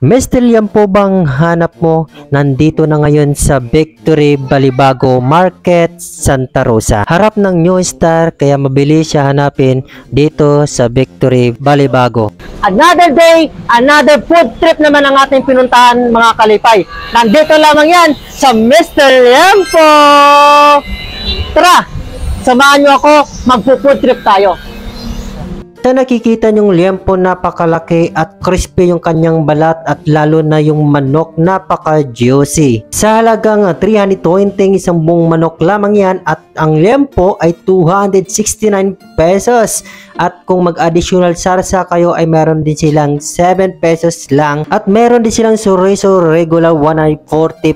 Mr. Liampo bang hanap mo? Nandito na ngayon sa Victory Balibago Market, Santa Rosa. Harap ng New Star, kaya mabilis siya hanapin dito sa Victory Balibago. Another day, another food trip naman ang ating pinuntahan mga kalipay. Nandito lamang yan sa Mr. Liampo. Tara, samahan nyo ako, magpo-food trip tayo. Sa nakikita nyong Liampo, napakalaki at crispy yung kanyang balat at lalo na yung manok, napaka-juicy. Sa halagang 320 isang buong manok lamang yan at ang Liampo ay 269 pesos. At kung mag-additional sarsa kayo ay meron din silang 7 pesos lang at meron din silang chorizo regular 140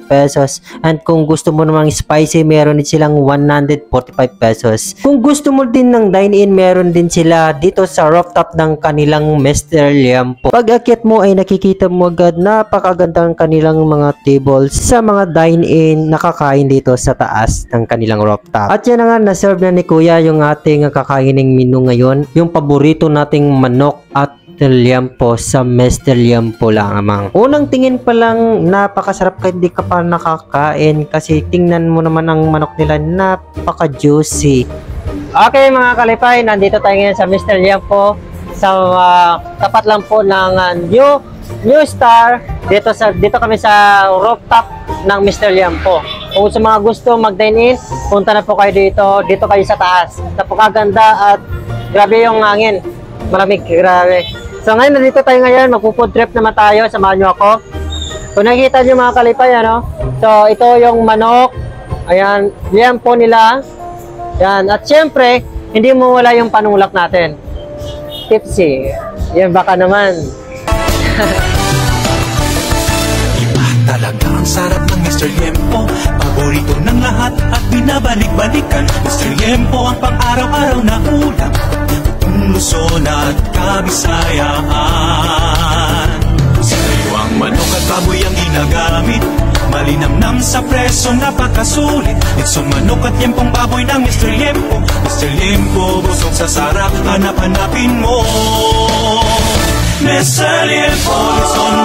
pesos. And kung gusto mo namang spicy, meron din silang 145 pesos. Kung gusto mo din ng dine-in, meron din sila dito sa rooftop ng kanilang Mr. Liampo. Pag akyat mo ay nakikita mo agad napakagandang kanilang mga tables sa mga dine-in nakakain dito sa taas ng kanilang rooftop. At yan na nga, na-serve na ni Kuya yung ating kakaining menu ngayon. Yung paborito nating manok at Liampo sa Mr. Liampo lamang. Unang tingin pa lang napakasarap kahit di ka pa nakakain kasi tingnan mo naman ang manok nila, napaka-juicy. Okay mga kalipay, nandito tayo ngayon sa Mr. Liampo sa tapat lang po ng New Star. Dito kami sa rooftop ng Mr. Liampo. Kung sa mga gusto mag-dine in, punta na po kayo dito. Dito kayo sa taas. Napakaganda at grabe yung hangin. Maraming grabe. So ngayon nandito tayo ngayon, magpo-food trip naman tayo. Samahan nyo ako. Kung nakikita nyo mga kalipay, ano? So ito yung manok. Ayan, Liampo nila. Yan. At syempre, hindi mo wala yung panulak natin. Tipsy. Yan baka naman. Iba talaga ang sarap ng Mr. Liampo. Paborito ng lahat at binabalik-balikan. Mr. Liampo ang pang-araw-araw na ulam. Buong Luzon at Kabisayaan. Sariwang manok at baboy ang ginagamit. Malinamnam sa preso, napakasulit. Itsong manok at liempong baboy ng Mr. Liampo. Mr. Liampo, busog sa sarap, hanap-hanapin mo. Mr. Liampo, Luzon